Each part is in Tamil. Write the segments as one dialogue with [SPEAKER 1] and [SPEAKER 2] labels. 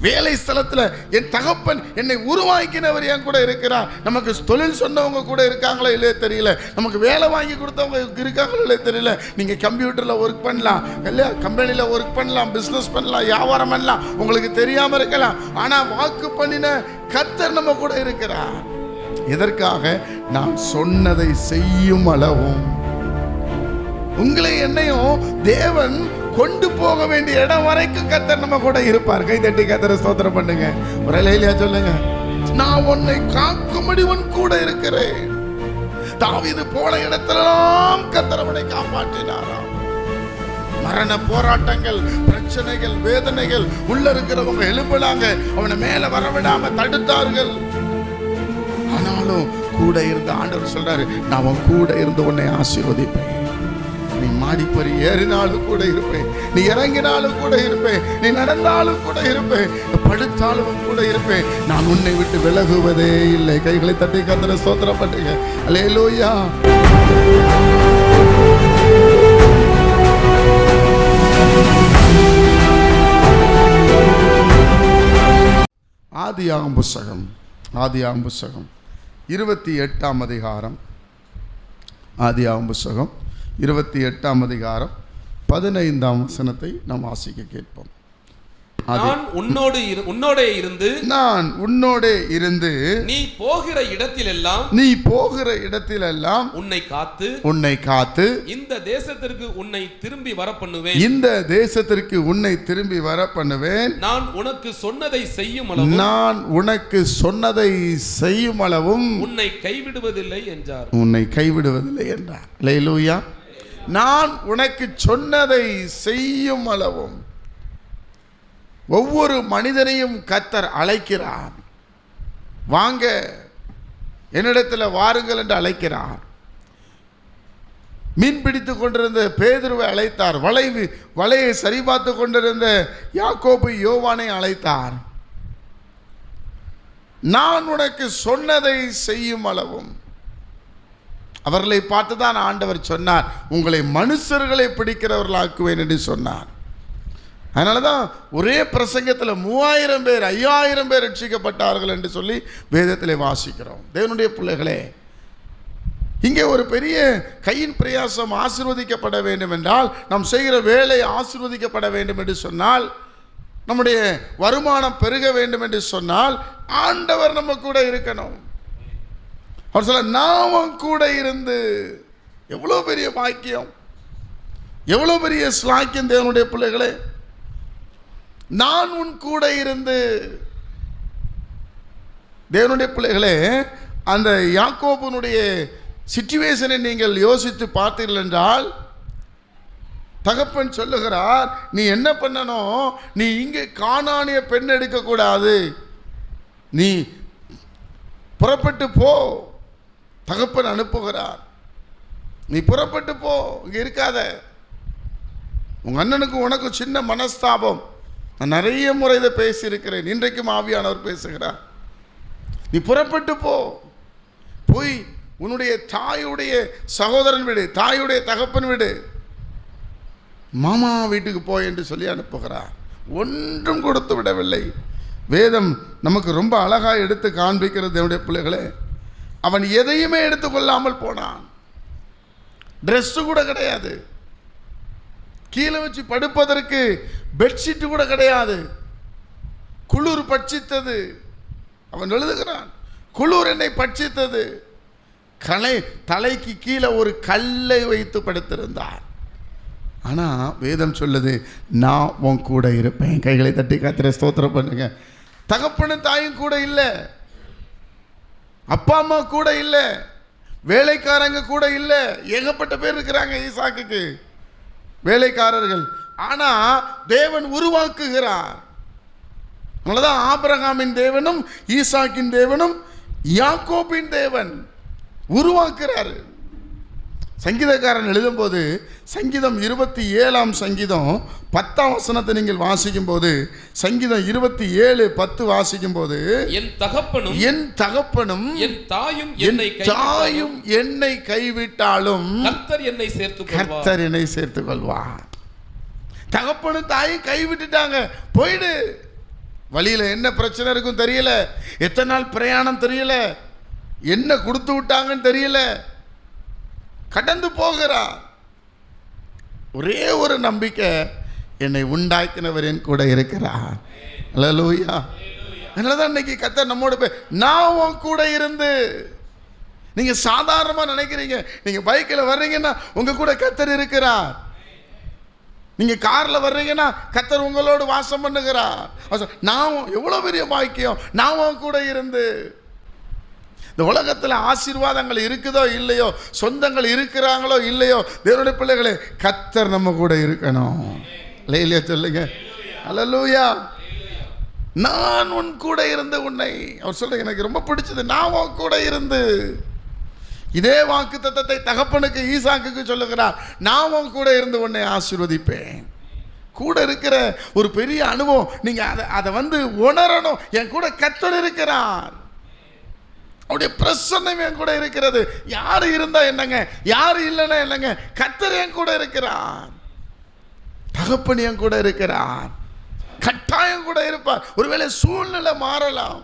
[SPEAKER 1] வேலை ஸ்தலத்தில் என் தகப்பன் என்னை உருவாக்கினவர் என் கூட இருக்கிறார். நமக்கு தொழில் சொன்னவங்க கூட இருக்காங்களோ இல்லையே தெரியல, நமக்கு வேலை வாங்கி கொடுத்தவங்க இருக்காங்களோ இல்லையே தெரியல. நீங்கள் கம்ப்யூட்டரில் ஒர்க் பண்ணலாம் இல்லையா, கம்பெனியில் ஒர்க் பண்ணலாம், பிஸ்னஸ் பண்ணலாம், வியாபாரம் பண்ணலாம், உங்களுக்கு தெரியாமல் இருக்கலாம். ஆனால் வாக்கு பண்ணின கர்த்தர் நம்ம கூட இருக்கிறார். எதற்காக? நான் சொன்னதை செய்யும் அளவும். உங்களை என்னையும் தேவன் கொண்டு போக வேண்டிய இடம் வரைக்கும் கர்த்தர் நம்ம கூட இருப்பார். கை தட்டி கர்த்தரை ஸ்தோத்திரம் பண்ணுங்க. ஒரு லைலியா சொல்லுங்க, நான் உன்னை காக்கும்படி உன் கூட இருக்கிறேன். தாவீது போன இடத்திலெல்லாம் கர்த்தர் அவனை காப்பாற்றினாராம். மரண போராட்டங்கள், பிரச்சனைகள், வேதனைகள் உள்ள இருக்கிறவங்க எழுப்பினாங்க, அவனை மேல வரவிடாம தடுத்தார்கள். ஆனாலும் கூட இருந்த ஆண்டவர் சொல்றாரு, நான் உன் கூட இருந்து உன்னை ஆசீர்வதிப்பேன். நீ மாடிப்பறி ஏறினாலும் கூட இருப்பேன், நீ இறங்கினாலும் கூட இருப்பேன், நீ நடந்தாலும் கூட இருப்பேன், படுத்தாலும் கூட இருப்பேன், நான் உன்னை விட்டு விலகுவதே இல்லை. கைகளை தட்டி கர்த்தரை ஸ்தோத்திரம் பண்ணுங்க. அல்லேலூயா. ஆதியாகமம் புத்தகம் 28ஆம் அதிகாரம், ஆதியாகமம் புத்தகம் 28ஆம் அதிகாரம் 15ஆம் வசனத்தை நாம் வாசிக்க கேட்போம்.
[SPEAKER 2] நான் உன்னோடே இருந்து
[SPEAKER 1] நீ போகிற இடத்திலெல்லாம் உன்னை காத்து
[SPEAKER 2] இந்த தேசத்திற்கு உன்னை திரும்பி வர பண்ணுவேன். நான் உனக்கு சொன்னதை செய்யும் அளவும் உன்னை கைவிடுவதில்லை என்றார்.
[SPEAKER 1] அல்லேலூயா. நான் உனக்கு சொன்னதை செய்யும் அளவும். ஒவ்வொரு மனிதனையும் கர்த்தர் அழைக்கிறார். வாங்க என்னிடத்தில் வாருங்கள் என்று அழைக்கிறார். மீன் பிடித்து கொண்டிருந்த பேதுருவை அழைத்தார். வலையை சரிபார்த்து கொண்டிருந்த யாக்கோபு யோவானை அழைத்தார். நான் உனக்கு சொன்னதை செய்யும் அளவும். அவர்களை பார்த்துதான் ஆண்டவர் சொன்னார், உங்களை மனுஷர்களை பிடிக்கிறவர்களாக்குவேன் என்று சொன்னார். அதனால தான் ஒரே பிரசங்கத்தில் 3000 பேர் 5000 பேர் ரட்சிக்கப்பட்டார்கள் என்று சொல்லி வேதத்தில் வாசிக்கிறோம். தேவனுடைய பிள்ளைகளே, இங்கே ஒரு பெரிய கையின் பிரயாசம் ஆசீர்வதிக்கப்பட வேண்டும் என்றால், நாம் செய்கிற வேலை ஆசீர்வதிக்கப்பட வேண்டும் என்று சொன்னால், நம்முடைய வருமானம் பெருக வேண்டும் என்று சொன்னால், ஆண்டவர் நம்ம கூட இருக்கணும். அவர் சொல்ல, நான் கூட இருந்து. எவ்வளோ பெரிய பாக்கியம், எவ்வளோ பெரிய ஸ்லாக்கியம் தேவனுடைய பிள்ளைகளே. நான் உன் கூட இருந்து. தேவனுடைய பிள்ளைகளே, அந்த யாக்கோபுனுடைய சிச்சுவேஷனை நீங்கள் யோசித்து பார்த்தீர்கள் என்றால், தகப்பன் சொல்லுகிறார், நீ என்ன பண்ணணும், நீ இங்கே கானானிய பெண் எடுக்கக்கூடாது, நீ புறப்பட்டு போ. தகப்பன் அனுப்புகிறார், நீ புறப்பட்டு போ, இங்கே இருக்காத. உங்க அண்ணனுக்கு உனக்கு சின்ன மனஸ்தாபம். நான் நிறைய முறை இதை பேசியிருக்கிறேன், இன்றைக்கும் ஆவியானவர் பேசுகிறார். நீ புறப்பட்டு போ, போய் உன்னுடைய தாயுடைய சகோதரன் வீடு, தாயுடைய தகப்பன் வீடு, மாமா வீட்டுக்கு போய் என்று சொல்லி அனுப்புகிறார். ஒன்றும் கொடுத்து விடவில்லை. வேதம் நமக்கு ரொம்ப அழகாக எடுத்து காண்பிக்கிறது. என்னுடைய பிள்ளைகளே, அவன் எதையுமே எடுத்துக்கொள்ளாமல் போனான். ட்ரெஸ்ஸு கூட கிடையாது, கீழே வச்சு படுப்பதற்கு பெட்ஷீட்டு கூட கிடையாது. குளிர் பட்சித்தது. அவன் எழுதுகிறான், குளிர் என்னை பட்சித்தது. தலைக்கு கீழே ஒரு கல்லை வைத்து படுத்திருந்தார். ஆனால் வேதம் சொல்லுது, நான் உன் கூட இருப்பேன். கைகளை தட்டி கர்த்தரை ஸ்தோத்திரம் பண்ணுங்க. தகப்பனும் தாயும் கூட இல்லை, அப்பா அம்மா கூட இல்லை, வேலைக்காரங்க கூட இல்லை. ஏகப்பட்ட பேர் இருக்கிறாங்க ஈசாக்குக்கு வேலைக்காரர்கள். ஆனால் தேவன் உருவாக்குகிறார். அதனாலதான் ஆபிரகாமின் தேவனும் ஈசாக்கின் தேவனும் யாக்கோபின் தேவன் உருவாக்குறாரு. சங்கீதக்காரன் எழுதும்போது சங்கீதம் 27ஆம் சங்கீதம் 10ஆம் வசனத்தை நீங்கள் வாசிக்கும் போது, சங்கீதம் 27:10 வாசிக்கும் போது,
[SPEAKER 2] என் தகப்பனும்
[SPEAKER 1] என் தாயும் என்னை கைவிட்டாலும் கர்த்தர் என்னை சேர்த்துக் கொள்வார். தகப்பனும் தாயும் கைவிட்டுட்டாங்க, போயிடு, வழியில் என்ன பிரச்சனை இருக்கும் தெரியல, எத்தனை நாள் பிரயாணம் தெரியல, என்ன கொடுத்து விட்டாங்கன்னு தெரியல, கடந்து போகிறார். ஒரே ஒரு நம்பிக்கை, என்னை உண்டாக்கினவர் என் கூட இருக்கிறார். அல்லேலூயா. அதனாலதான் இன்னைக்கு கர்த்தர் நம்மோட போய் நான் உன் கூட இருந்து. நீங்க சாதாரணமா நினைக்கிறீங்க, நீங்க பைக்கில் வர்றீங்கன்னா உங்க கூட கர்த்தர் இருக்கிறார். நீங்க கார்ல வர்றீங்கன்னா கர்த்தர் உங்களோடு வாசம் பண்ணுகிறார். நான் எவ்வளவு பெரிய பாக்கியம், நான் உன் கூட இருந்து. இந்த உலகத்தில் ஆசீர்வாதங்கள் இருக்குதோ இல்லையோ, சொந்தங்கள் இருக்கிறாங்களோ இல்லையோ, தேவனுடைய பிள்ளைகளே கர்த்தர் நம்ம கூட இருக்கணும். இல்லையா சொல்லுங்க. அல்லேலூயா. நான் உன் கூட இருந்து உன்னை, அவர் சொல்ற எனக்கு ரொம்ப பிடிச்சது, நான் உன் கூட இருந்து. இதே வாக்கு தத்தத்தை தகப்பனுக்கு ஈசாக்குக்கு சொல்லுகிறார், நான் உன் கூட இருந்து உன்னை ஆசீர்வதிப்பேன். கூட இருக்கிற ஒரு பெரிய அனுபவம், நீங்க அதை வந்து உணரணும். என் கூட கர்த்தர் இருக்கிறார், அவருடைய பிரசன்னம் என் கூட இருக்கிறது. யாரு இருந்தா என்னங்க, யாரு இல்லைன்னா என்னங்க, கர்த்தர் என் கூட இருக்கிறார். தகப்பன் என் கூட இருக்கிறார், கட்டாயம் கூட இருப்பார். ஒருவேளை சூழ்நிலை மாறலாம்.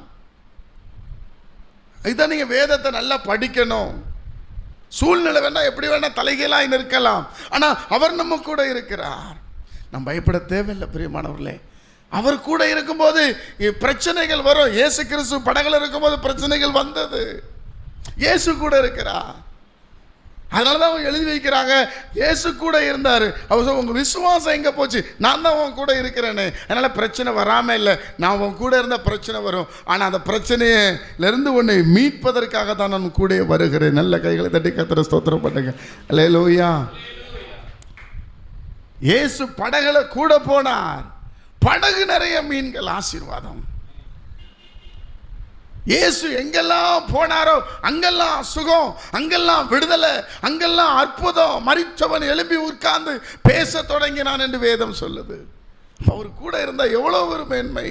[SPEAKER 1] இதான் நீங்க வேதத்தை நல்லா படிக்கணும். சூழ்நிலை வேணா எப்படி வேணா தலைகீழாய் நிற்கலாம், ஆனா அவர் நம்ம கூட இருக்கிறார். நம்ம பயப்பட தேவையில்லை பிரியமானவர்களே. அவர் கூட இருக்கும்போது பிரச்சனைகள் வரும். இயேசு கிறிஸ்து படகுல இருக்கும்போது பிரச்சனைகள் வந்தது, இயேசு கூட இருக்கிறார். அதனாலதான் அவங்க எழுதி வைக்கிறாங்க, இயேசு கூட இருந்தாரு. அவர் உங்க விசுவாசம் எங்க போச்சு, நான் தான் உன் கூட இருக்கிறேன்னு. அதனால பிரச்சனை வராம இல்லை, நான் உன் கூட இருந்தா பிரச்சனை வரும், ஆனா அந்த பிரச்சனையிலிருந்து உன்னை மீட்பதற்காக தான் நான் கூட வருகிறேன். நல்ல கைகளை தட்டி கர்த்தரை ஸ்தோத்திரம் பண்ணுங்க. அல்லேலூயா. இயேசு படகுல கூட போனார், படகு நிறைய மீன்கள், ஆசீர்வாதம். இயேசு எங்கெல்லாம் போனாரோ அங்கெல்லாம் சுகம், அங்கெல்லாம் விடுதலை, அங்கெல்லாம் அற்புதம். மரித்தவன் எழும்பி உட்கார்ந்து பேச தொடங்கினான் என்று வேதம் சொல்லுது. அவர் கூட இருந்தா எவ்வளவு ஒரு மேன்மை.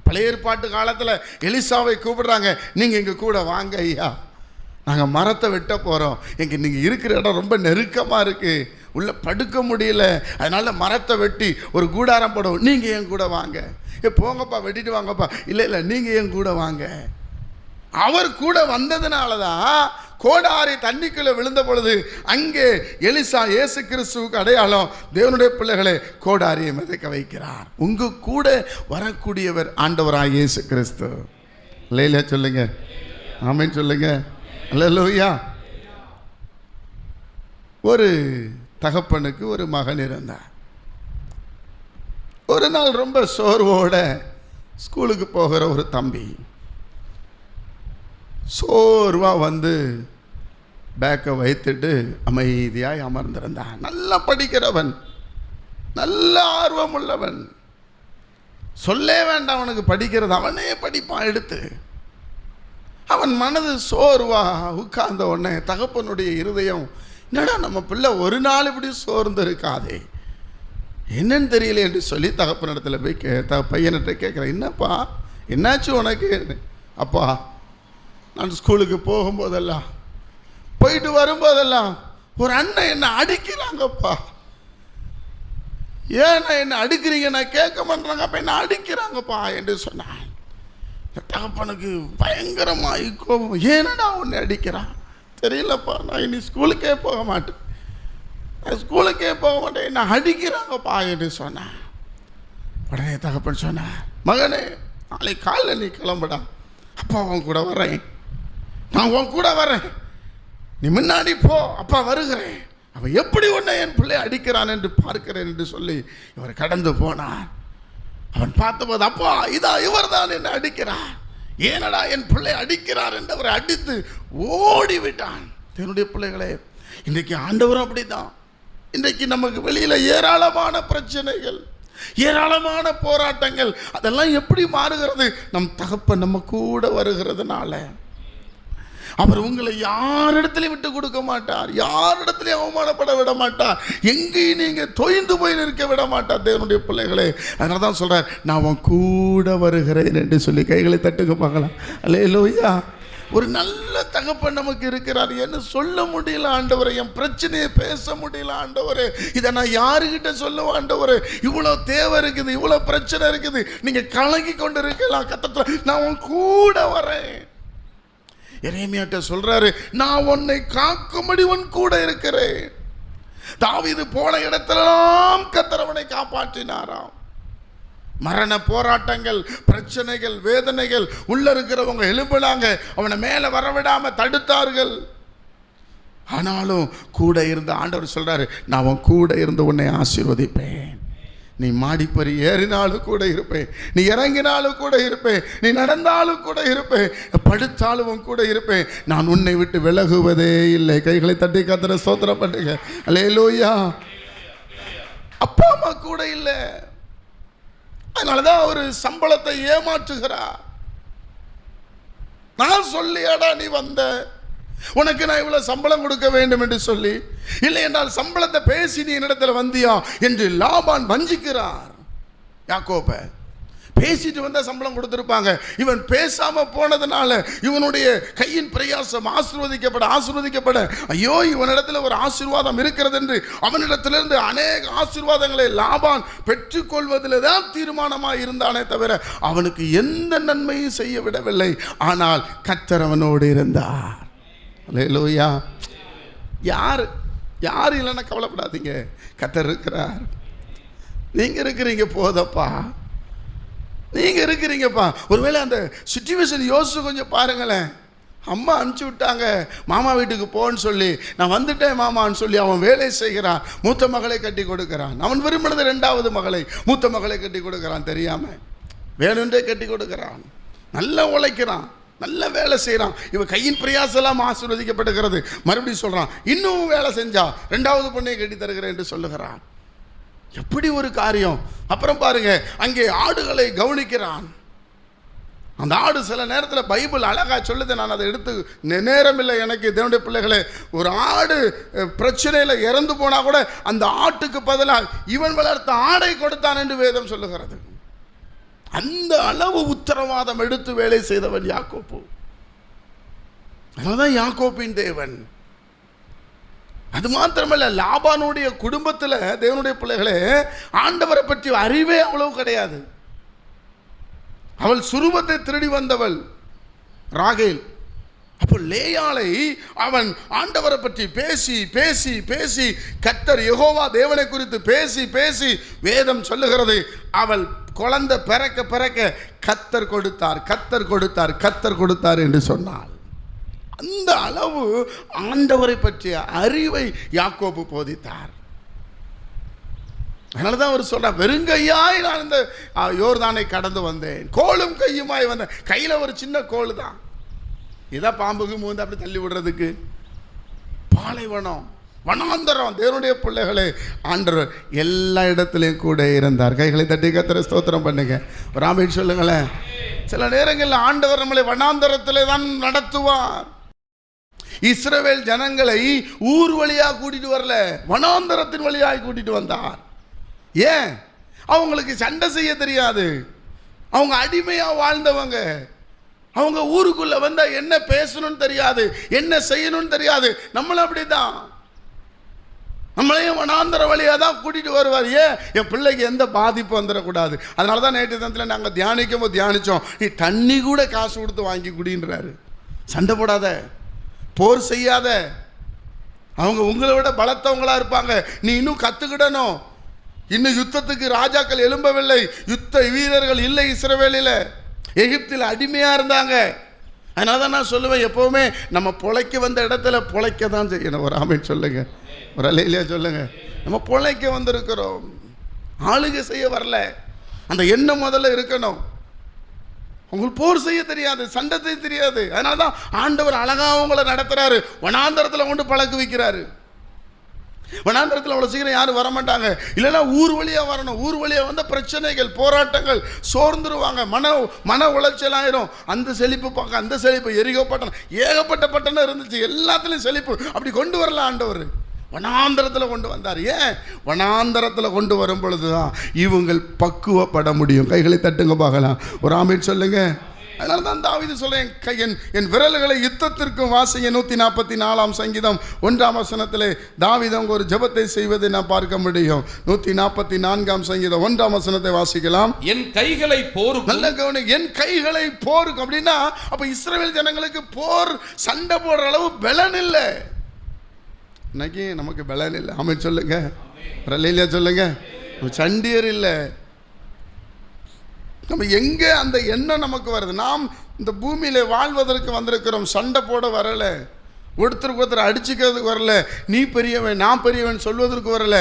[SPEAKER 1] பழைய ஏற்பாட்டு காலத்தில் எலிசாவை கூப்பிடுறாங்க, நீங்க எங்க கூட வாங்க ஐயா, நாங்க மரத்தை வெட்ட போறோம், எங்க நீங்க இருக்கிற இடம் ரொம்ப நெருக்கமா இருக்கு, உள்ள படுக்க முடியல, அதனால மரத்தை வெட்டி ஒரு கூடாரம் போடுவோம், நீங்க என் கூட வாங்க. போங்கப்பா, வெட்டிட்டு வாங்கப்பா. இல்லை நீங்க என் கூட வாங்க. அவர் கூட வந்ததுனால தான் கோடாரி தண்ணிக்குள்ள விழுந்த பொழுது அங்கே எலிசா இயேசு கிறிஸ்துவுக்கு அடையாளம். தேவனுடைய பிள்ளைகளை கோடாரியை மிதக்க வைக்கிறார். உங்க கூட வரக்கூடியவர் ஆண்டவராய் இயேசு கிறிஸ்து. இல்லையா சொல்லுங்க, ஆமென் சொல்லுங்க. அல்லேலூயா. ஒரு தகப்பனுக்கு ஒரு மகன் இருந்தார். ஒரு நாள் ரொம்ப சோர்வோட ஸ்கூலுக்கு போகிற ஒரு தம்பி சோர்வா வந்து பேக்கை வைத்துட்டு அமைதியாய் அமர்ந்திருந்தான். நல்லா படிக்கிறவன், நல்ல ஆர்வம் உள்ளவன், சொல்லே வேண்டாம் அவனுக்கு படிக்கிறது, அவனே படிப்பான் எடுத்து. அவன் மனது சோர்வா உட்கார்ந்த உடனே தகப்பனுடைய இருதயம், என்னடா நம்ம பிள்ளை ஒரு நாள் இப்படி சோர்ந்து இருக்காதே, என்னன்னு தெரியல என்று சொல்லி தகப்பனிடத்தில் போய் பையன்கிட்ட கேட்குறேன், என்னப்பா என்னாச்சு உனக்கு? அப்பா, நான் ஸ்கூலுக்கு போகும்போதெல்லாம் போயிட்டு வரும்போதெல்லாம் ஒரு அண்ணன் என்னை அடிக்கிறாங்கப்பா. ஏன்னா என்ன அடிக்கிறீங்க, நான் கேட்க மாட்டேறாங்க, அப்போ என்ன அடிக்கிறாங்கப்பா என்று சொன்னான். தகப்பனுக்கு பயங்கரமாய் கோபம், ஏனடா உன்னை அடிக்கிறான்? தெரியலப்பா, நான் இனி ஸ்கூலுக்கே போக மாட்டேன், ஸ்கூலுக்கே போக மாட்டேன், என்ன அடிக்கிறாங்கப்பா என்று சொன்னேன். உடனே தகப்பன் சொன்னார், மகனே நாளை காலையில் நீ கிளம்புடா, அப்பா உன் கூட வரேன், நான் உன் கூட வரேன், நீ முன்னாடி போ, அப்பா வருகிறேன், அவன் எப்படி உன்னை என் பிள்ளை அடிக்கிறான் என்று பார்க்கிறேன் என்று சொல்லி இவர் கடந்து போனான். அவன் பார்த்தபோது, அப்பா இதா இவர் தான் என்னை அடிக்கிறார், ஏனடா என் பிள்ளை அடிக்கிறார் என்று அவரை அடித்து ஓடிவிட்டான். என்னுடைய பிள்ளைகளே, இன்றைக்கு ஆண்டவரும் அப்படிதான். இன்றைக்கு நமக்கு வெளியில் ஏராளமான பிரச்சனைகள், ஏராளமான போராட்டங்கள், அதெல்லாம் எப்படி மாறுகிறது? நம் தகப்பன் நம்ம கூட வருகிறதுனால. அவர் உங்களை யாரிடத்திலையும் விட்டு கொடுக்க மாட்டார், யாரிடத்திலையும் அவமானப்பட விட மாட்டார், எங்கேயும் நீங்க தொய்ந்து போய் நிற்க விட மாட்டார் தேவனுடைய பிள்ளைகளே. அதனால தான் சொல்றார், நான் உன் கூட வருகிறேன் என்று சொல்லி கைகளை தட்டுக்க பார்க்கலாம். அல்லேலூயா. ஒரு நல்ல தகப்பன் நமக்கு இருக்கிறார். என்ன சொல்ல முடியல ஆண்டவரே, என் பிரச்சனையை பேச முடியல ஆண்டவரே, இதை நான் யாருக்கிட்ட சொல்லுவேன் ஆண்டவரே, இவ்வளோ தேவை இருக்குது, இவ்வளோ பிரச்சனை இருக்குது, நீங்க கலங்கி கொண்டு இருக்கலாம், கத்தத்துல நான் உன் கூட வரேன். எரேமியாட்ட சொல்றாரு, நான் உன்னை காக்கும்படி உன் கூட இருக்கிறேன். தாவீது போன இடத்திலெல்லாம் கர்த்தர் அவனை காப்பாற்றினாராம். மரண போராட்டங்கள், பிரச்சனைகள், வேதனைகள் உள்ள இருக்கிறவங்க எழுப்பினாங்க, அவனை மேல வரவிடாம தடுத்தார்கள். ஆனாலும் கூட இருந்த ஆண்டவர் சொல்றாரு, நான் அவன் கூட இருந்து உன்னை ஆசீர்வதிப்பேன். நீ மாடிப்பறி ஏறினாலும் கூட இருப்பேன், நீ இறங்கினாலும் கூட இருப்பேன், நீ நடந்தாலும் கூட இருப்பேன், படுத்தாலும் கூட இருப்பேன், நான் உன்னை விட்டு விலகுவதே இல்லை. கைகளை தட்டி கர்த்தரை ஸ்தோத்திரம் பண்ணுங்க. அல்லேலூயா. அப்பா அம்மா கூட இல்லை, அதனாலதான் ஒரு சம்பளத்தை ஏமாற்றுகிறார். நான் சொல்லியாடா நீ வந்த, உனக்கு நான் இவ்வளவு சம்பளம் கொடுக்க வேண்டும் என்று சொல்லி, இல்லை என்றால் சம்பளத்தை பேசி நீ என்னிடத்தில் வந்தியா என்று லாபான் வஞ்சிக்கிறார். யாக்கோபை பேசிட்டு வந்தா சம்பளம் கொடுத்திருப்பாங்க, இவன் பேசாம போனதுனால இவனுடைய கையின் பிரயாசம் ஆசீர்வதிக்கப்பட ஐயோ இவனிடத்துல ஒரு ஆசீர்வாதம் இருக்கிறது என்று அவனிடத்திலிருந்து அநேக ஆசீர்வாதங்களை லாபான் பெற்றுக்கொள்வதில் தான் தீர்மானமாக இருந்தானே தவிர அவனுக்கு எந்த நன்மையும் செய்ய விடவில்லை. ஆனால் கர்த்தர் அவனோடு இருந்தார். அல்லேலூயா. யார் இல்லைன்னா கவலைப்படாதீங்க, கர்த்தர் இருக்கிறார். நீங்க இருக்கிறீங்க போதப்பா, நீங்க இருக்கிறீங்கப்பா. ஒருவேளை அந்த சிச்சுவேஷன் யோசிச்சு கொஞ்சம் பாருங்களேன். அம்மா அனுப்பிச்சு விட்டாங்க மாமா வீட்டுக்கு போன்னு சொல்லி, நான் வந்துட்டேன் மாமான்னு சொல்லி அவன் வேலை செய்கிறான். மூத்த மகளை கட்டி கொடுக்கிறான். அவன் விரும்பினது 2வது மகளை, மூத்த மகளை கட்டி கொடுக்கிறான். தெரியாம வேணுன்றே கட்டி கொடுக்கிறான். நல்லா உழைக்கிறான், நல்ல வேலை செய்கிறான். இவன் கையின் பிரயாசெல்லாம் ஆசீர்வதிக்கப்படுகிறது. மறுபடியும் சொல்றான், இன்னும் வேலை செஞ்சா 2வது பொண்ணை கட்டி தருகிறேன் என்று சொல்லுகிறான். எப்படி ஒரு காரியம். அப்புறம் பாருங்க, அங்கே ஆடுகளை கவனிக்கிறான். அந்த ஆடு சில நேரத்தில் பைபிள் அழகா சொல்லுது, நான் அதை எடுத்து நேரம் இல்லை எனக்கு. தேவனுடைய பிள்ளைகளே, ஒரு ஆடு பிரச்சனையில் இறந்து போனா கூட அந்த ஆட்டுக்கு பதிலாக இவன் வளர்த்த ஆடை கொடுத்தான் என்று வேதம் சொல்லுகிறது. அந்த அளவு உத்தரவாதம் எடுத்து வேலை செய்தவன் யாக்கோப்பு. அதனால்தான் யாக்கோப்பின் தேவன். அது மாத்திரமல்ல, லாபானுடைய குடும்பத்தில் தேவனுடைய பிள்ளைகளே ஆண்டவரை பற்றி அறிவே அவ்வளவு கிடையாது. அவள் சுரூபத்தை திருடி வந்தவள் ராகேல். அப்போ லேயாளை அவன் ஆண்டவரை பற்றி பேசி பேசி பேசி, கர்த்தர் யெகோவா தேவனை குறித்து பேசி பேசி, வேதம் சொல்லுகிறது அவள் குழந்தை பிறக்க பிறக்க கர்த்தர் கொடுத்தார், கர்த்தர் கொடுத்தார், கர்த்தர் கொடுத்தார் என்று சொன்னாள். அந்த அளவு ஆண்டவரை பற்றிய அறிவை யாக்கோபு போதித்தார். அதனாலதான் அவர் சொல்றார், வெறுங்கையாய் நான் இந்த யோர்தானை கடந்து வந்தேன், கோலும் கையுமாய் வந்தேன். கையில ஒரு சின்ன கோல் தான், இதான் பாம்புக்கு மூந்து அப்படி தள்ளி விடுறதுக்கு. பாலைவனம், வனாந்தரம். தேவனுடைய பிள்ளைகளே, ஆண்டவர் எல்லா இடத்துலையும் கூட இருந்தார். கைகளை தட்டி கர்த்தரை ஸ்தோத்திரம் பண்ணுங்க. ஒரு ஆமென் சொல்லுங்களேன். சில நேரங்களில் ஆண்டவர் நம்மளை வனாந்தரத்திலே தான் நடத்துவார். இஸ்ரவேல் ஜனங்களை ஊர் வழியா கூட்டிட்டு வரல, வனாந்தரத்தின் வழியாக கூட்டிட்டு வந்தார். ஏன்? அவங்களுக்கு சண்டை செய்ய தெரியாது, அவங்க அடிமையா வாழ்ந்தவங்க. அவங்க ஊருக்குள்ள வந்தா என்ன பேசணும்னு தெரியாது, என்ன செய்யணும்னு தெரியாது. நம்மளும் அப்படிதான், நம்மளையும் வனாந்தர வழியாக தான் கூட்டிட்டு வருவார். ஏன்? என் பிள்ளைக்கு எந்த பாதிப்பு வந்துடக்கூடாது. அதனால தான் நேற்று தினத்தில் நாங்கள் தியானிச்சோம், நீ தண்ணி கூட காசு கொடுத்து வாங்கி குடின்றாரு. சண்டை போடாத, போர் செய்யாத. அவங்க உங்களை விட பலத்தவங்களா இருப்பாங்க, நீ இன்னும் கத்துக்கிடணும். இன்னும் யுத்தத்துக்கு ராஜாக்கள் எழும்பவில்லை, யுத்த வீரர்கள் இல்லை இஸ்ரவேலில். எகிப்தில் அடிமையா இருந்தாங்க. அதனால தான் நான் சொல்லுவேன், எப்பவுமே நம்ம பொழைக்க வந்த இடத்துல பொழைக்க தான் செய்யணும். ஒரு ஆமென் சொல்லுங்க, ஒரு அல்லேலூயா சொல்லுங்க. நம்ம பொழைக்க வந்திருக்கிறோம், ஆளுகை செய்ய வரல. அந்த எண்ணம் முதல்ல இருக்கணும். உங்களுக்கு போர் செய்ய தெரியாது, சண்டை செய்ய தெரியாது. அதனால தான் ஆண்டவர் அழகா உங்களை நடத்துறாரு, வனாந்தரத்தில் கொண்டு பழக்க வைக்கிறாரு. வனாந்தரத்தில் அவ்வளோ சீக்கிரம் யாரும் வரமாட்டாங்க, இல்லைன்னா ஊர் வழியாக வரணும். ஊர் வழியாக வந்த பிரச்சனைகள், போராட்டங்கள், சோர்ந்துருவாங்க, மன உளைச்சல் ஆயிரும். அந்த செழிப்பு பார்க்க அந்த செழிப்பு, எரிகோ பட்டணம், ஏகப்பட்ட பட்டணம் இருந்துச்சு, எல்லாத்துலேயும் செழிப்பு. அப்படி கொண்டு வரல ஆண்டவர், வனாந்தரத்தில் கொண்டு வந்தார். ஏன்? வனாந்தரத்தில் கொண்டு வரும் பொழுதுதான் இவங்கள் பக்குவப்பட முடியும். கைகளை தட்டுங்க பார்க்கலாம். ஒரு ஆமென் சொல்லுங்க. அதனால தான் தாவீது சொல்றேன், என் விரல்களை யுத்தத்திற்கும் வாசிங்க. 144 சங்கீதம் 1 வசனத்திலே தாவீது அவங்க ஒரு ஜெபத்தை செய்வதை நான் பார்க்க முடியும். 144 சங்கீதம் 1 வசனத்தை வாசிக்கலாம்.
[SPEAKER 2] என் கைகளை போருக்கு,
[SPEAKER 1] நல்ல கவனி, என் கைகளை போருக்கு. அப்படின்னா அப்ப இஸ்ரவேல் ஜனங்களுக்கு போர் சண்டை போடுற அளவு பலன் இல்லை. இன்னைக்கு நமக்கு பலன் இல்லை. ஆமென் சொல்லுங்க, இல்லையா சொல்லுங்க. சண்டியர் இல்லை. நம்ம எங்க அந்த எண்ணம் நமக்கு வருது? நாம் இந்த பூமியில வாழ்வதற்கு வந்திருக்கிறோம், சண்டை போட வரல, ஒருத்தருக்கு ஒருத்தர் அடிச்சுக்கிறதுக்கு வரல, நீ பெரியவன் நான் பெரியவன் சொல்வதற்கு வரல.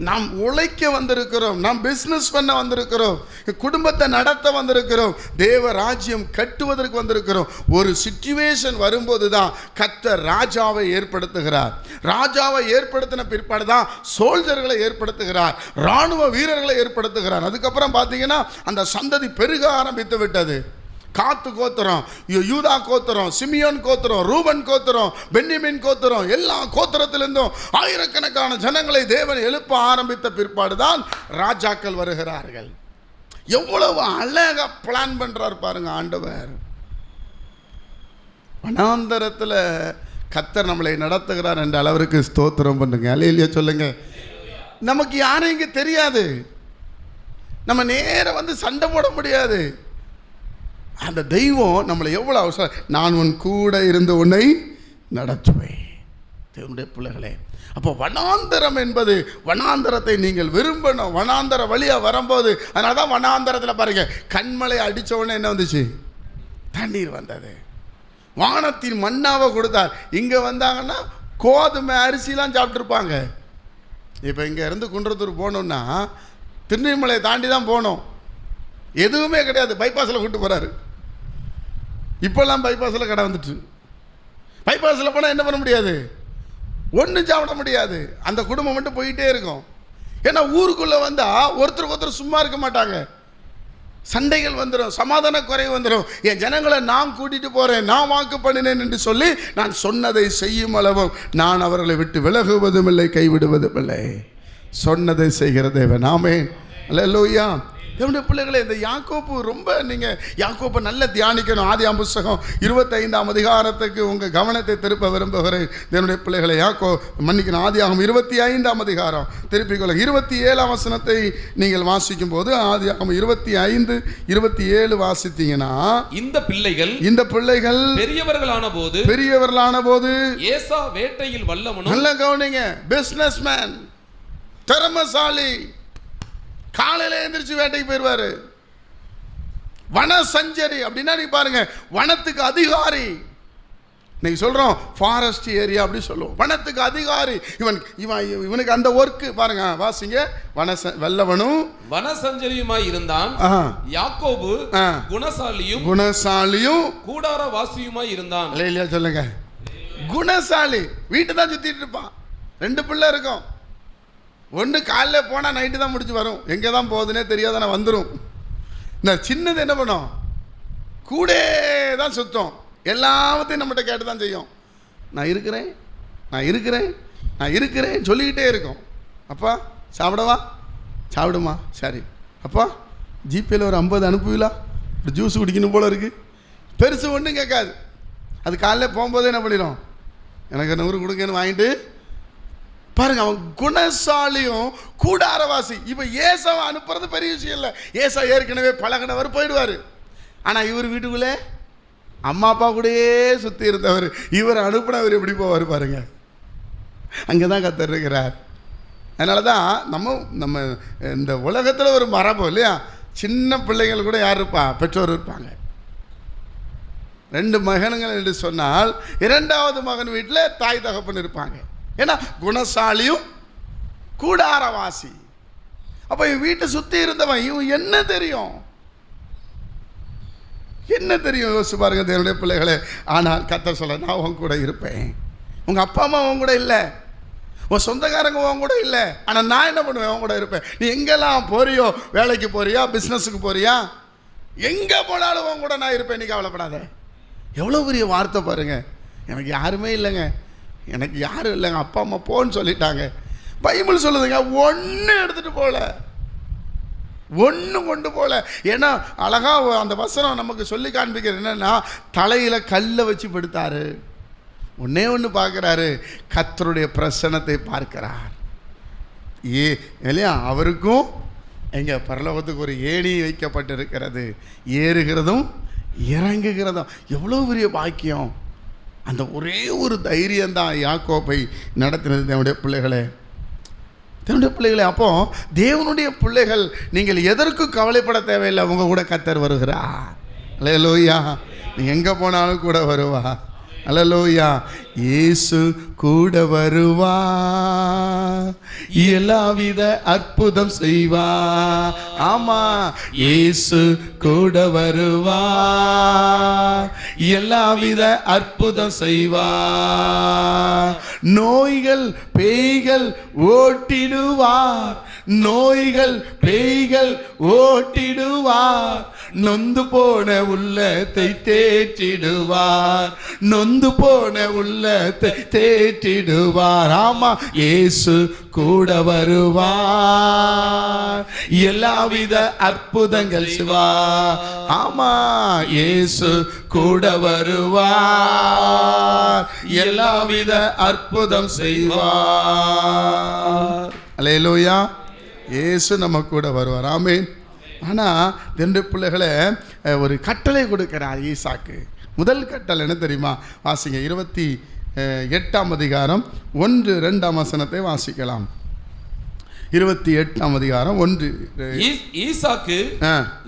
[SPEAKER 1] நாம் உழைக்க வந்திருக்கிறோம், நாம் பிஸ்னஸ் பண்ண வந்திருக்கிறோம், குடும்பத்தை நடத்த வந்திருக்கிறோம், தேவ ராஜ்யம் கட்டுவதற்கு வந்திருக்கிறோம். ஒரு சிச்சுவேஷன் வரும்போது தான் கர்த்தர் ராஜாவை ஏற்படுத்துகிறார். ராஜாவை ஏற்படுத்தின பிற்பாடு தான் சோல்ஜர்களை ஏற்படுத்துகிறார், இராணுவ வீரர்களை ஏற்படுத்துகிறார். அதுக்கப்புறம் பார்த்தீங்கன்னா அந்த சந்ததி பெருக ஆரம்பித்து விட்டது. காத்து கோத்திரம், யூதா கோத்திரம், சிமியோன் கோத்திரம், ரூபன் கோத்திரம், பென்யமின் கோத்திரம், எல்லா கோத்திரத்திலிருந்தும் ஆயிரக்கணக்கான ஜனங்களை தேவன் எழுப்ப ஆரம்பித்த பிற்பாடுதான் ராஜாக்கள் வருகிறார்கள். எவ்வளவு அழகா பிளான் பண்றார் பாருங்க ஆண்டவர். வனாந்தரத்தில் கர்த்தர் நம்மளை நடத்துகிறார் என்ற அளவிற்கு ஸ்தோத்திரம் பண்ணுங்க. அல்லேலூயா சொல்லுங்க. நமக்கு யாரும் இங்கே தெரியாது, நம்ம நேரம் வந்து சண்டை போட முடியாது. அந்த தெய்வம் நம்மளை எவ்வளோ அவசரம், நான் உன் கூட இருந்து உன்னை நடத்துவேன். தேவனுடைய பிள்ளைகளே, அப்போ வனாந்தரம் என்பது, வனாந்தரத்தை நீங்கள் விரும்பணும். வனாந்தர வழியாக வரும்போது, அதனால தான் வனாந்தரத்தில் பாருங்க, கண்மலை அடித்த உடனே என்ன வந்துச்சு? தண்ணீர் வந்தது. வானத்தின் மண்ணாவை கொடுத்தார். இங்கே வந்தாங்கன்னா கோதுமை அரிசிலாம் சாப்பிட்ருப்பாங்க. இப்போ இங்கே இருந்து குன்றத்தூர் போகணுன்னா திருநெல்வேலியை தாண்டி தான் போகணும். எதுவுமே கிடையாது, பைபாஸில் கூப்பிட்டு போகிறாரு. இப்போல்லாம் பைபாஸில் கடை வந்துட்டு, பைபாஸில் போனால் என்ன பண்ண முடியாது? ஒன்றும் சாப்பிட முடியாது. அந்த குடும்பம் மட்டும் போயிட்டே இருக்கும். ஏன்னா ஊருக்குள்ளே வந்தால் ஒருத்தருக்கு ஒருத்தர் சும்மா இருக்க மாட்டாங்க. சண்டைகள் வந்துடும், சமாதான குறைவு வந்துடும். என் ஜனங்களை நான் கூட்டிகிட்டு போகிறேன், நான் வாக்கு பண்ணினேன் என்று சொல்லி நான் சொன்னதை செய்யும் அளவும் நான் அவர்களை விட்டு விலகுவதும் இல்லை, கைவிடுவதும் இல்லை. சொன்னதை செய்கிற தேவன். ஆமென். அல்லேலூயா. தேவனுடைய பிள்ளைகளே, இந்த யாக்கோப்பு ரொம்ப நீங்கள் யாக்கோப்பை நல்லா தியானிக்கணும். ஆதியாகமம் புத்தகம் 25 அதிகாரத்துக்கு உங்கள் கவனத்தை திருப்ப விரும்புகிறேன். தேவனுடைய பிள்ளைகளை மன்னிக்கணும், ஆதியாகமம் 25 அதிகாரம் திருப்பிக் கொள்ள 27 வசனத்தை நீங்கள் வாசிக்கும் போது, ஆதியாகமம் 25-27 வாசித்தீங்கன்னா, இந்த பிள்ளைகள் பெரியவர்களான போது
[SPEAKER 2] ஏசா வேட்டையில் வல்லவனும்,
[SPEAKER 1] நல்ல கவனிங்க, பிசினஸ் மேன், திறமசாலி, காலையில் எழுந்திரிச்சு வேட்டைக்கு போயிடுவாரு. வன சஞ்சரி அப்படின்னா நீ பாருங்க, வனத்துக்கு அதிகாரி. இன்னைக்கு சொல்றோம் ஃபாரஸ்ட் ஏரியா அப்படி சொல்லுவோம், வனத்துக்கு அதிகாரி. இவனுக்கு அந்த ஒர்க்கு பாருங்க, வாசிங்க. வல்லவனும்
[SPEAKER 2] வனசஞ்சரியுமாய் இருந்தான். யாக்கோபு குணசாலியும் கூடார வாசியுமாய் இருந்தான்.
[SPEAKER 1] இல்லையா சொல்லுங்க. குணசாலி, வீட்டு தான் சுத்திட்டு இருப்பான். 2 பிள்ளை இருக்கும். ஒன்று காலையில் போனால் நைட்டு தான் முடிச்சு வரும், எங்கே தான் போகுதுன்னே தெரியாத நான் வந்துடும். இந்த சின்னது என்ன பண்ணும்? கூட தான் சுத்தம், எல்லாத்தையும் நம்மகிட்ட கேட்டு தான் செய்யும். நான் இருக்கிறேன் சொல்லிக்கிட்டே இருக்கும். அப்பா சாப்பிடவா? சாப்பிடுமா? சரி. அப்பா ஜிபேயில் ஒரு 50 அனுப்புவீங்களா? ஒரு ஜூஸ் குடிக்கணும் போல இருக்குது. பெருசு ஒன்றும் கேட்காது. அது காலையில் போகும்போதே என்ன பண்ணிடும்? எனக்கு 100 கொடுங்கன்னு வாங்கிட்டு பாருங்க. அவன் குணசாலியும் கூடாரவாசி. இப்போ ஏசாவை அனுப்புறது பெரிய விஷயம் இல்லை. ஏசா ஏற்கனவே பழகினவர், போயிடுவார். ஆனால் இவர் வீட்டுக்குள்ளே அம்மா அப்பா கூடயே சுற்றி இருந்தவர், இவர் அனுப்புனவர் எப்படி போவார் பாருங்க. அங்கே தான் கர்த்தர் இருக்கிறார். அதனால தான் நம்ம இந்த உலகத்தில் ஒரு மரபு இல்லையா, சின்ன பிள்ளைகள் கூட யார் இருப்பா? பெற்றோர் இருப்பாங்க. 2 மகன்கள் என்று சொன்னால் 2வது மகன் வீட்டில் தாய் தகப்பன் இருப்பாங்க. ஏன்னா குணசாலியும் கூடாரவாசி. அப்போ இவன் வீட்டை சுற்றி இருந்தவன், இவன் என்ன தெரியும் யோசிச்சு பாருங்க தேவனுடைய பிள்ளைகளே. ஆனால் கர்த்தர் சொல்ல, நான் உன் கூட இருப்பேன். உங்கள் அப்பா அம்மா உன் கூட இல்லை, உன் சொந்தக்காரங்க உன் கூட இல்லை, ஆனால் நான் என்ன பண்ணுவேன்? உன் கூட இருப்பேன். நீ எங்கெல்லாம் போறியோ, வேலைக்கு போறியா, பிஸ்னஸுக்கு போறியா, எங்கே போனாலும் உன் கூட நான் இருப்பேன், நீ கவலைப்படாத. எவ்வளோ பெரிய வார்த்தை பாருங்க. எனக்கு யாருமே இல்லைங்க, எனக்கு யாரும் இல்லைங்க, அப்பா அம்மா போன்னு சொல்லிட்டாங்க. பைபிள் சொல்லுதுங்க, ஒன்று எடுத்துகிட்டு போகல. ஒன்றும் கொண்டு போகல. ஏன்னா அழகா அந்த வசனம் நமக்கு சொல்லி காண்பிக்கிறது என்னன்னா, தலையில் கல்லை வச்சு படுத்தாரு. ஒன்னே ஒன்று பார்க்குறாரு, கர்த்தருடைய பிரசன்னத்தை பார்க்கிறார். இல்லையா, அவருக்கும் எங்க பரலோகத்துக்கு ஒரு ஏணி வைக்கப்பட்டிருக்கிறது, ஏறுகிறதும் இறங்குகிறதும். எவ்வளோ பெரிய பாக்கியம்! அந்த ஒரே ஒரு தைரியம்தான் யாக்கோபை நடத்தினது. தேவனுடைய பிள்ளைகளே, தேவனுடைய பிள்ளைகளே, அப்போ தேவனுடைய பிள்ளைகள் நீங்கள் எதற்கு கவலைப்பட தேவையில்லை. உங்க கூட கர்த்தர் வருகிறார். அல்லேலூயா. நீ எங்கே போனாலும் கூட வருவா. அல்லேலூயா. இயேசு கூட வருவா, எல்லாவித அற்புதம் செய்வா. ஆமா, இயேசு கூட வருவா, எல்லாவித அற்புதம் செய்வா. நோய்கள் பேய்கள் ஓட்டிடுவார், நோய்கள் பேய்கள் ஓட்டிடுவார். நொந்து போன உள்ளத்தை தேற்றிடுவார், நொந்து போன உள்ளத்தை தேற்றிடுவார். ஆமா, இயேசு கூட வருவார், எல்லாவித அற்புதங்கள் செய்வார். ஆமா, இயேசு கூட வருவார், எல்லாவித அற்புதம் செய்வார். அல்லேலூயா. இயேசு நம்ம கூட வருவார். ஆமென். ஆனால் ரெண்டு பிள்ளைகளை ஒரு கட்டளை கொடுக்கிறார் ஈசாக்கு. முதல் கட்டளை என்ன தெரியுமா? வாசிங்க, 28ஆம் அதிகாரம் 1-2 வசனத்தை வாசிக்கலாம். 28ஆம் அதிகாரம் 1.
[SPEAKER 2] ஈசாக்கு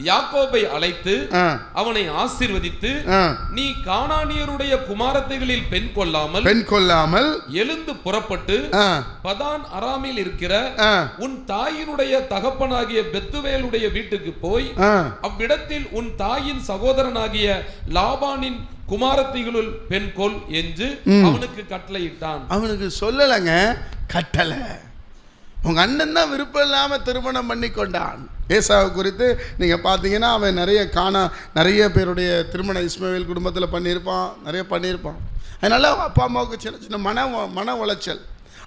[SPEAKER 2] யாக்கோபை அழைத்து அவனை ஆசீர்வதித்து, நீ கானானியருடைய குமாரத்தைகளில் பெண் கொள்ளாமல் எழுந்து புறப்பட்டு பதான் அராமில் இருக்கிற உன் தாயினுடைய தகப்பனாகிய பெத்துவேலுடைய வீட்டுக்கு போய் அவ்விடத்தில் உன் தாயின் சகோதரனாகிய லாபானின் குமாரத்திகளுள் பெண் கொள் என்று அவனுக்கு கட்டளையிட்டான். அவனுக்கு சொல்லலங்க, கட்டளை. உங்க அண்ணன் தான் விருப்பம் இல்லாமல் திருமணம் பண்ணி கொண்டான். ஏசாவை குறித்து நீங்கள் பார்த்தீங்கன்னா, அவன் நிறைய பேருடைய திருமணம் இஸ்மவேல் குடும்பத்தில் பண்ணியிருப்பான். அதனால அப்பா அம்மாவுக்கு சின்ன சின்ன மன உளைச்சல்.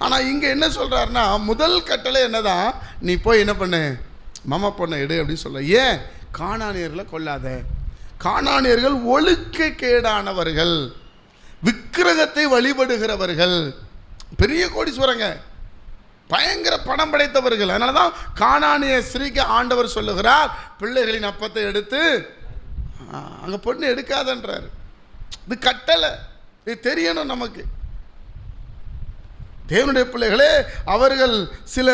[SPEAKER 2] ஆனால் இங்கே என்ன சொல்கிறாருன்னா, முதல் கட்டளை என்னதான், நீ போய் என்ன பண்ணு, மாமா பொண்ணை எடு அப்படின்னு சொல்ல. ஏன்? கானானியர்களை கொல்லாத. கானானியர்கள் ஒழுக்கக்கேடானவர்கள், விக்கிரகத்தை வழிபடுகிறவர்கள், பெரிய கோடீஸ்வரங்க, பயங்கர பணம் படைத்தவர்கள். அதனால தான் கானானிய ஸ்திரீக்கு ஆண்டவர் சொல்லுகிறார், பிள்ளைகளின் அப்பத்தை எடுத்து அங்கே பொண்ணு எடுக்காதன்றார். இது கட்டளை, இது தெரியணும் நமக்கு. தேவனுடைய பிள்ளைகளே, அவர்கள் சில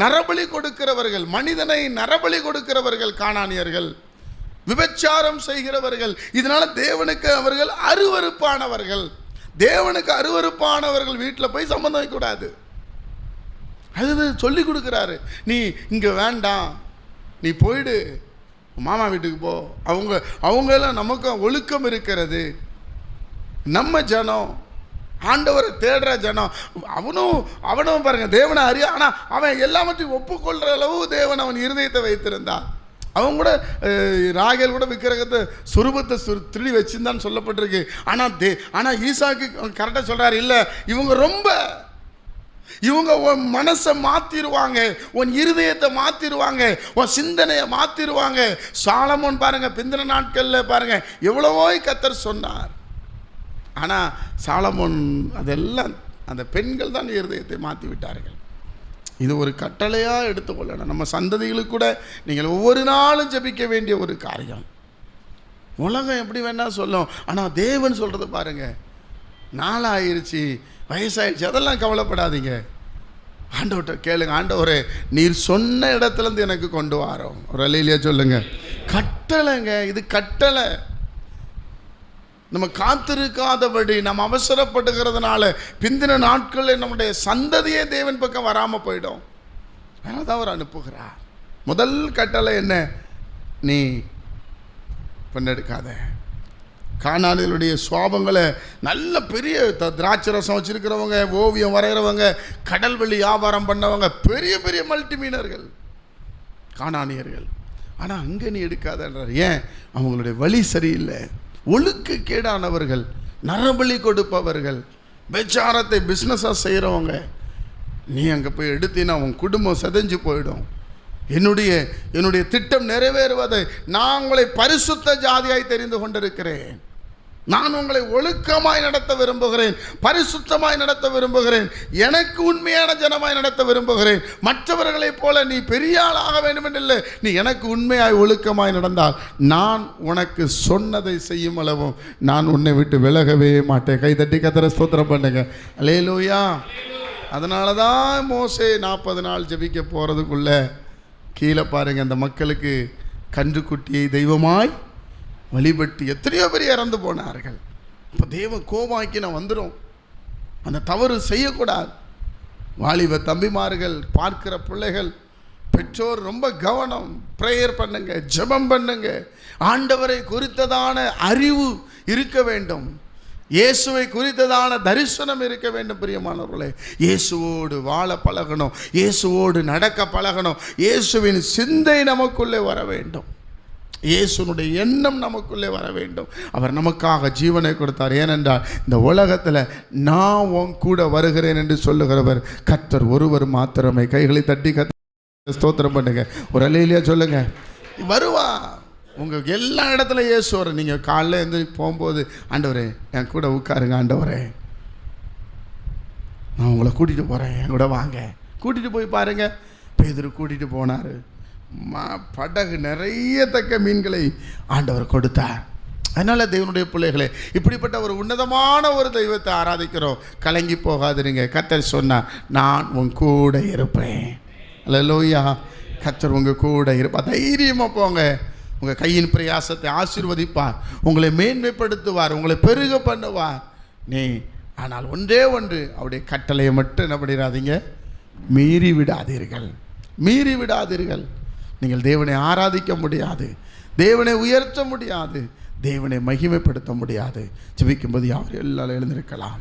[SPEAKER 2] நரபலி கொடுக்கிறவர்கள், மனிதனை நரபலி கொடுக்கிறவர்கள் கானானியர்கள், விபச்சாரம் செய்கிறவர்கள். இதனால தேவனுக்கு அவர்கள் அருவருப்பானவர்கள். தேவனுக்கு அருவருப்பானவர்கள் வீட்டில் போய் சம்பந்தம் வைக்கக்கூடாது. அது சொல்லி கொடுக்குறாரு. நீ இங்கே வேண்டாம், நீ போயிடு, மாமா வீட்டுக்கு போ. அவங்கெல்லாம் நமக்கு ஒழுக்கம் இருக்கிறது. நம்ம ஜனம், ஆண்டவரை தேடுற ஜனம். அவனும் பாருங்க, தேவனை அறிய, ஆனால் அவன் எல்லாவற்றையும் ஒப்புக்கொள்கிற அளவு தேவன் அவன் இருதயத்தை வைத்திருந்தான். அவங்க கூட ராகேல் கூட விக்கிரகத்தை சுரூபத்தை திருடி வச்சிருந்தான்னு சொல்லப்பட்டிருக்கு. ஆனால் ஈசாக்கு கரெக்டாக சொல்கிறாரு, இல்லை, இவங்க உன் மனசை மாற்றிடுவாங்க, உன் இருதயத்தை மாற்றிடுவாங்க, உன் சிந்தனையை மாற்றிடுவாங்க. சாலமோன் பாருங்க, பிந்தின நாட்களில் பாருங்க, எவ்வளவோ கர்த்தர் சொன்னார். ஆனால் சாலமோன் அதெல்லாம் அந்த பெண்கள் தான் இருதயத்தை மாற்றி விட்டார்கள். இது ஒரு கட்டளையாக எடுத்துக்கொள்ளணும். நம்ம சந்ததிகளுக்கு கூட நீங்கள் ஒவ்வொரு நாளும் ஜெபிக்க வேண்டிய ஒரு காரியம். உலகம் எப்படி வேணா சொல்லும், ஆனால் தேவன் சொல்கிறது பாருங்க, நாளாயிருச்சு, வயசாயிடுச்சு, அதெல்லாம் கவலைப்படாதீங்க. ஆண்டவர்கிட்ட கேளுங்க, ஆண்டவரே நீர் சொன்ன இடத்துலேருந்து எனக்கு கொண்டு வரோம். ஒரு அல்லேலூயா சொல்லுங்க. கட்டளைங்க, இது கட்டளை. நம்ம காத்திருக்காதபடி, நம்ம அவசரப்படுகிறதுனால பிந்தின நாட்களில் நம்முடைய சந்ததியே தேவன் பக்கம் வராமல் போயிடும். அதனால தான் அவர் அனுப்புகிறார். முதல் கட்டளை என்ன? நீ பெண்ணெடுக்காத. கானானியர்களுடைய சுவாபங்களை, நல்ல பெரிய திராட்சை ரசம் வச்சிருக்கிறவங்க, ஓவியம் வரைகிறவங்க, கடல் வெளி வியாபாரம் பண்ணவங்க, பெரிய பெரிய மல்டி மீனர்கள் கானானியர்கள். ஆனால் அங்கே நீ எடுக்காதன்றார். ஏன்? அவங்களுடைய வழி சரியில்லை, ஒழுக்க கேடானவர்கள், நரபலி கொடுப்பவர்கள், விபச்சாரத்தை பிஸ்னஸாக செய்கிறவங்க. நீ அங்கே போய் எடுத்தீன்னா உன் குடும்பம் செதஞ்சு போயிடும்.
[SPEAKER 1] என்னுடைய திட்டம் நிறைவேறுவதை நான் உங்களை பரிசுத்த ஜாதியாய் தெரிந்து கொண்டிருக்கிறேன். நான் உங்களை ஒழுக்கமாய் நடத்த விரும்புகிறேன், பரிசுத்தமாய் நடத்த விரும்புகிறேன், எனக்கு உண்மையான ஜனமாய் நடத்த விரும்புகிறேன். மற்றவர்களைப் போல நீ பெரிய ஆளாக வேண்டும் என்றில்லை, நீ எனக்கு உண்மையாய் ஒழுக்கமாய் நடந்தால் நான் உனக்கு சொன்னதை செய்யும் அளவும் நான் உன்னை விட்டு விலகவே மாட்டேன். கைதட்டி கர்த்தரை ஸ்தோத்திரம் பண்ணுங்க. அல்லேலூயா. அதனால தான் மோசே 40 நாள் ஜெபிக்க போகிறதுக்குள்ள கீழே பாருங்க, அந்த மக்களுக்கு கன்றுக்குட்டியை தெய்வமாய் வழிபட்டு எத்தனையோ பேர் இறந்து போனார்கள். இப்போ தெய்வ கோபாக்கின வந்துடும், அந்த தவறு செய்யக்கூடாது. வாலிப தம்பிமார்கள், பார்க்கிற பிள்ளைகள், பெற்றோர் ரொம்ப கவனம். ப்ரேயர் பண்ணுங்க, ஜெபம் பண்ணுங்க. ஆண்டவரை குறித்ததான அறிவு இருக்க வேண்டும், இயேசுவை குறித்ததான தரிசனம் இருக்க வேண்டும். பிரியமானவர்களே, இயேசுவோடு வாழ பழகணும், இயேசுவோடு நடக்க பழகணும், இயேசுவின் சிந்தை நமக்குள்ளே வர வேண்டும், இயேசுனுடைய எண்ணம் நமக்குள்ளே வர வேண்டும். அவர் நமக்காக ஜீவனை கொடுத்தார். ஏனென்றால் இந்த உலகத்தில் நான் உன் கூட வருகிறேன் என்று சொல்லுகிறவர் கர்த்தர் ஒருவர் மாத்திரமே. கைகளை தட்டி கர்த்தரை ஸ்தோத்திரம் பண்ணுங்க. ஒரு அல்லேலூயா சொல்லுங்க. வருவா உங்கள் எல்லா இடத்துல இயேசு வரும். நீங்கள் காலையில் இருந்து போகும்போது, ஆண்டவரே என் கூட உட்காருங்க, ஆண்டவரே நான் உங்களை கூட்டிகிட்டு போகிறேன், என் கூட வாங்க. கூட்டிகிட்டு போய் பாருங்க, பேதுரு கூட்டிகிட்டு போனார். படகு நிறைய தக்க மீன்களை ஆண்டவர் கொடுத்தார். அதனால் தேவனுடைய பிள்ளைகளே, இப்படிப்பட்ட ஒரு உன்னதமான ஒரு தெய்வத்தை ஆராதிக்கிறோம். கலங்கி போகாதுங்க. கர்த்தர் சொன்னார், நான் உன் கூட இருப்பேன். அல்லேலூயா. கர்த்தர் உங்கள் கூட இருப்பார். தைரியமாக போங்க. உங்கள் கையின் பிரயாசத்தை ஆசீர்வதிப்பார், உங்களை மேன்மைப்படுத்துவார், உங்களை பெருக பண்ணுவார். ஆனால் ஒன்றே ஒன்று, அவருடைய கட்டளையை மட்டும் என்ன பண்ணிடாதீங்க, மீறி விடாதீர்கள். மீறி விடாதீர்கள். நீங்கள் தேவனை ஆராதிக்க முடியாது, தேவனை உயர்த்த முடியாது, தேவனை மகிமைப்படுத்த முடியாது. ஜெபிக்கும்போது யாரும் எல்லாரும் எழுந்திருக்கலாம்.